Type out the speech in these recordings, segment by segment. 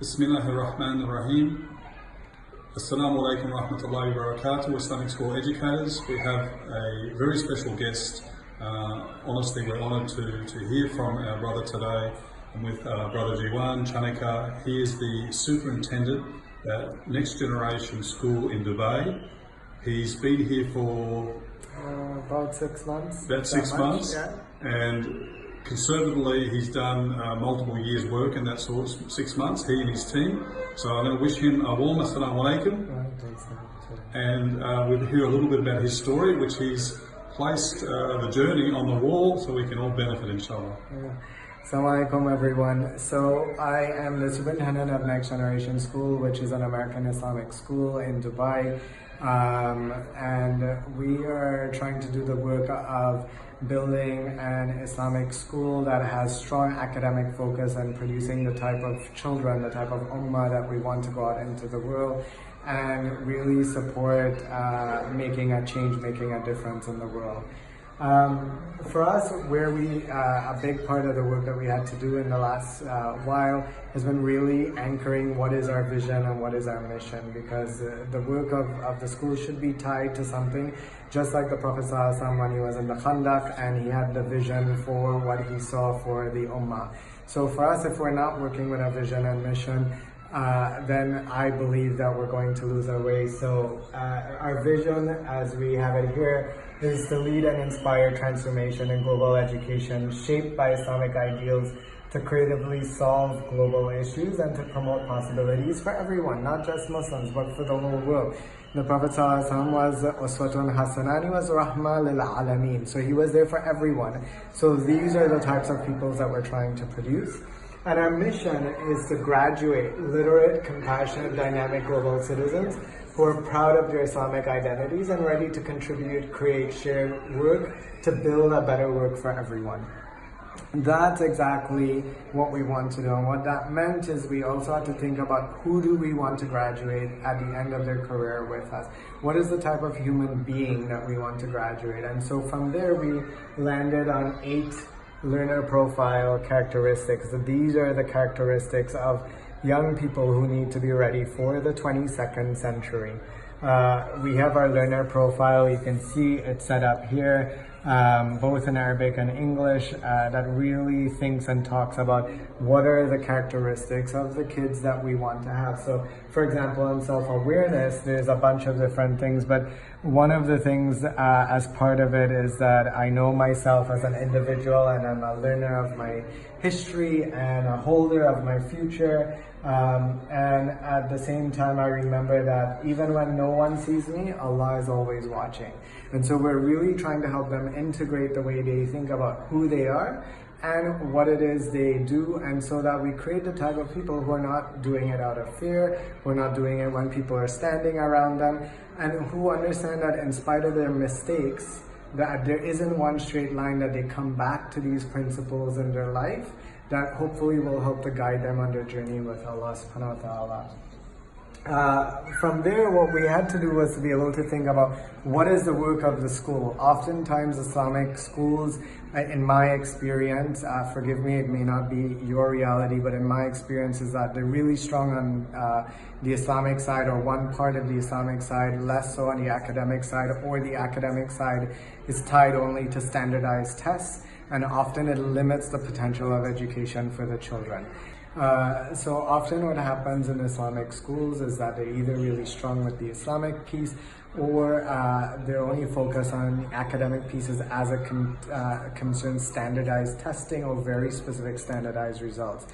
Bismillahirrahmanirrahim. Assalamu alaikum rahmatullahi wa barakatuh, Islamic school educators. We have a very special guest. Honestly, we're honoured to hear from our brother today. I'm with brother Jaween, Chanicka. He is the superintendent at Next Generation School in Dubai. He's been here for about 6 months. About 6 months, yeah. And conservatively, he's done multiple years' work in that sort of 6 months, he and his team. So I'm going to wish him a warm assalamu alaikum. And we'll hear a little bit about his story, which he's placed the journey on the wall so we can all benefit, inshallah. Yeah. Assalamu alaikum, everyone. So I am the superintendent of Next Generation School, which is an American Islamic school in Dubai. And we are trying to do the work of building an Islamic school that has strong academic focus and producing the type of children, the type of ummah that we want to go out into the world and really support making a change, making a difference in the world. For us, a big part of the work that we had to do in the last while has been really anchoring what is our vision and what is our mission, because the work of the school should be tied to something, just like the Prophet ﷺ when he was in the Khandaq and he had the vision for what he saw for the Ummah. So for us, if we're not working with a vision and mission, then I believe that we're going to lose our way. So our vision, as we have it here, is to lead and inspire transformation in global education shaped by Islamic ideals to creatively solve global issues and to promote possibilities for everyone, not just Muslims, but for the whole world. The Prophet ﷺ was Uswatun Hasanah, he was Rahmah lil Alameen, so he was there for everyone. So these are the types of people that we're trying to produce. And our mission is to graduate literate, compassionate, dynamic global citizens who are proud of their Islamic identities and ready to contribute, create, share work to build a better work for everyone. That's exactly what we want to do. And what that meant is we also had to think about who do we want to graduate at the end of their career with us. What is the type of human being that we want to graduate? And so from there we landed on 8 learner profile characteristics. So these are the characteristics of young people who need to be ready for the 22nd century. We have our learner profile. You can see it set up here, both in Arabic and English, that really thinks and talks about what are the characteristics of the kids that we want to have. So for example, in self-awareness, there's a bunch of different things, but one of the things as part of it is that I know myself as an individual and I'm a learner of my history and a holder of my future. And at the same time, I remember that even when no one sees me, Allah is always watching. And so we're really trying to help them integrate the way they think about who they are and what it is they do, and so that we create the type of people who are not doing it out of fear, who are not doing it when people are standing around them, and who understand that in spite of their mistakes, that there isn't one straight line, that they come back to these principles in their life that hopefully will help to guide them on their journey with Allah subhanahu wa ta'ala. From there, what we had to do was to be able to think about what is the work of the school. Oftentimes Islamic schools, in my experience, forgive me, it may not be your reality, but in my experience is that they're really strong on the Islamic side, or one part of the Islamic side, less so on the academic side, or the academic side is tied only to standardized tests, and often it limits the potential of education for the children. So often what happens in Islamic schools is that they're either really strong with the Islamic piece, or they're only focused on academic pieces as it concerns standardized testing or very specific standardized results.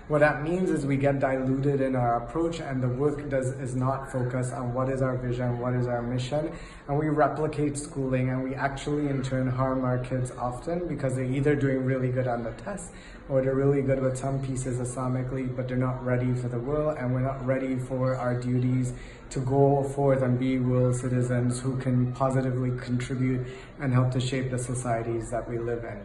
What that means is we get diluted in our approach, and the work is not focused on what is our vision, what is our mission, and we replicate schooling, and we actually in turn harm our kids often because they're either doing really good on the test or they're really good with some pieces Islamically, but they're not ready for the world, and we're not ready for our duties to go forth and be world citizens who can positively contribute and help to shape the societies that we live in.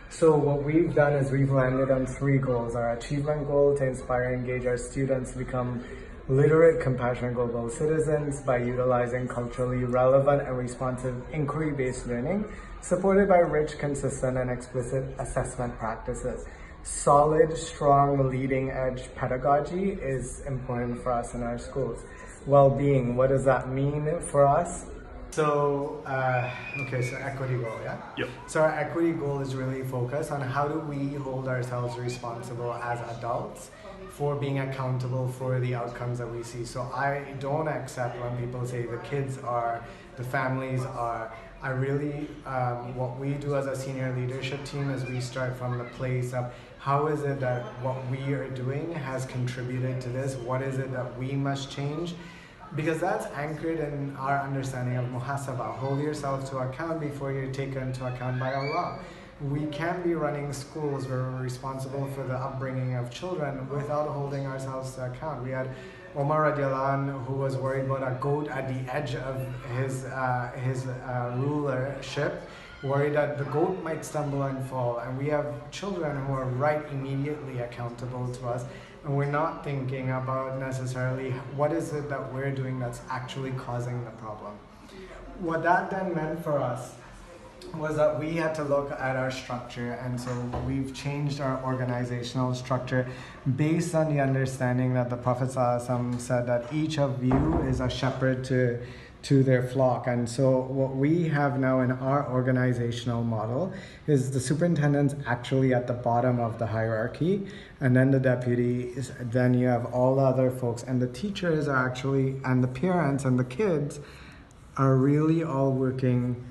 So what we've done is we've landed on 3 goals. Our achievement goal to inspire and engage our students to become literate, compassionate global citizens by utilizing culturally relevant and responsive inquiry-based learning, supported by rich, consistent, and explicit assessment practices. solid, strong, leading edge pedagogy is important for us in our schools. Well-being, what does that mean for us? So, so equity goal, yeah? Yep. So our equity goal is really focused on how do we hold ourselves responsible as adults for being accountable for the outcomes that we see. So I don't accept when people say the kids are, the families are. I really, what we do as a senior leadership team is we start from the place of how is it that what we are doing has contributed to this? What is it that we must change? Because that's anchored in our understanding of Muhasabah. Hold yourself to account before you're taken into account by Allah. We can't be running schools where we're responsible for the upbringing of children without holding ourselves to account. We had Omar radiallahu anhu, who was worried about a goat at the edge of his rulership, worried that the goat might stumble and fall. And we have children who are right immediately accountable to us. And we're not thinking about necessarily what is it that we're doing that's actually causing the problem. What that then meant for us was that we had to look at our structure, and so we've changed our organizational structure based on the understanding that the Prophet ﷺ said that each of you is a shepherd to their flock. And so what we have now in our organizational model is the superintendent's actually at the bottom of the hierarchy, and then the deputies, then you have all the other folks, and the teachers are actually, and the parents and the kids are really all working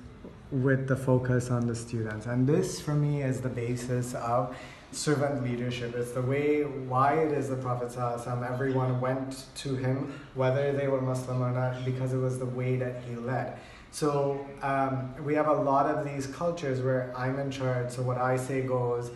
with the focus on the students. And this for me is the basis of servant leadership. It's the way why it is the Prophet ﷺ, everyone went to him whether they were Muslim or not, because it was the way that he led. So we have a lot of these cultures where I'm in charge, so what I say goes.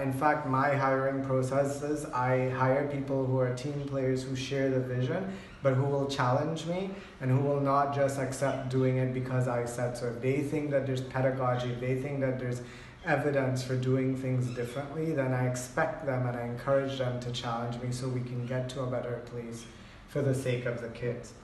In fact, my hiring processes, I hire people who are team players who share the vision, but who will challenge me and who will not just accept doing it because I said so. If they think that there's pedagogy, if they think that there's evidence for doing things differently, then I expect them and I encourage them to challenge me so we can get to a better place for the sake of the kids.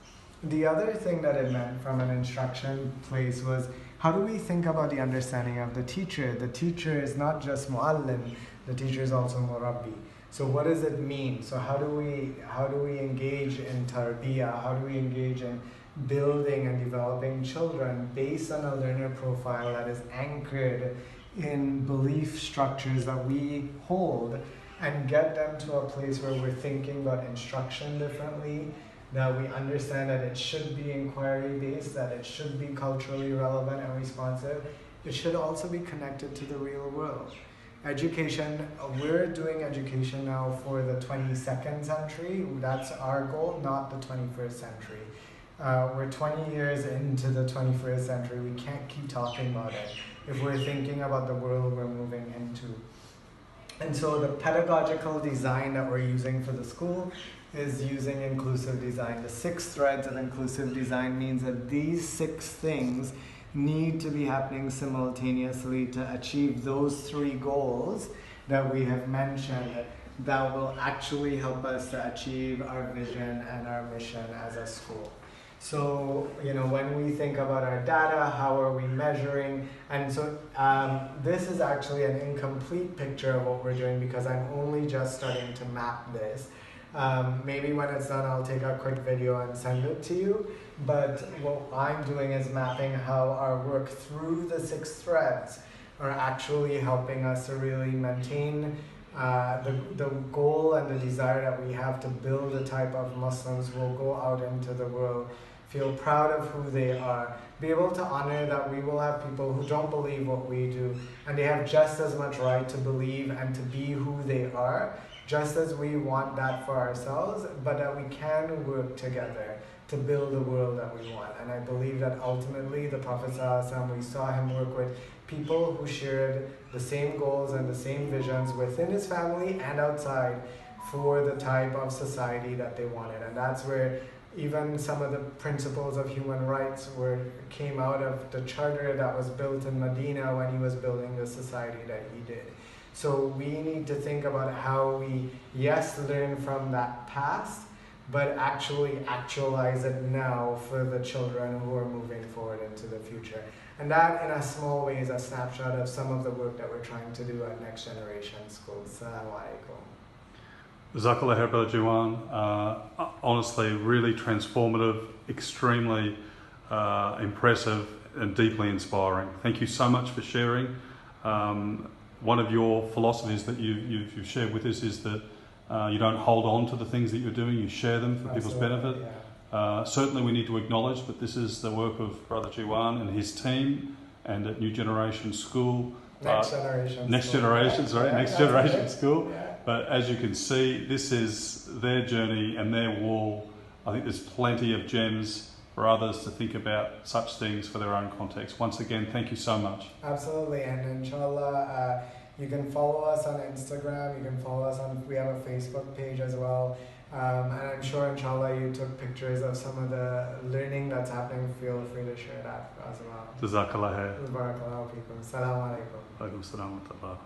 The other thing that it meant from an instruction place was, how do we think about the understanding of the teacher? The teacher is not just Mualim, the teacher is also Murrabi. So what does it mean? So how do we engage in tarbiyah? How do we engage in building and developing children based on a learner profile that is anchored in belief structures that we hold, and get them to a place where we're thinking about instruction differently, that we understand that it should be inquiry-based, that it should be culturally relevant and responsive. It should also be connected to the real world. Education, we're doing education now for the 22nd century. That's our goal, not the 21st century. We're 20 years into the 21st century. We can't keep talking about it if we're thinking about the world we're moving into. And so the pedagogical design that we're using for the school is using inclusive design. The 6 threads of inclusive design means that these 6 things need to be happening simultaneously to achieve those 3 goals that we have mentioned that will actually help us to achieve our vision and our mission as a school. So, when we think about our data, how are we measuring? And so this is actually an incomplete picture of what we're doing because I'm only just starting to map this. Maybe when it's done, I'll take a quick video and send it to you. But what I'm doing is mapping how our work through the 6 threads are actually helping us to really maintain the goal and the desire that we have to build a type of Muslims who will go out into the world, feel proud of who they are, be able to honor that we will have people who don't believe what we do, and they have just as much right to believe and to be who they are, just as we want that for ourselves, but that we can work together to build the world that we want. And I believe that ultimately the Prophet ﷺ, we saw him work with people who shared the same goals and the same visions within his family and outside for the type of society that they wanted. And that's where even some of the principles of human rights came out of the charter that was built in Medina when he was building the society that he did. So we need to think about how we, yes, learn from that past, but actually actualize it now for the children who are moving forward into the future. And that, in a small way, is a snapshot of some of the work that we're trying to do at Next Generation Schools. Assalamu alaikum. Jazakallah khair, Brother Jaween. Honestly, really transformative, extremely impressive and deeply inspiring. Thank you so much for sharing. One of your philosophies that you've shared with us is that you don't hold on to the things that you're doing, you share them for people's benefit. Yeah. Certainly we need to acknowledge that this is the work of Brother Jaween and his team and at New Generation School. Next Generation School. Yeah. But as you can see, this is their journey and their wall. I think there's plenty of gems for others to think about such things for their own context. Once again, thank you so much. Absolutely, and inshallah, you can follow us on Instagram, you can follow us we have a Facebook page as well. And I'm sure, inshallah, you took pictures of some of the learning that's happening. Feel free to share that as well. Jazakallah khair. Barakallahu feekum. Assalamu alaikum. Alaikum salam wa rahmatullah.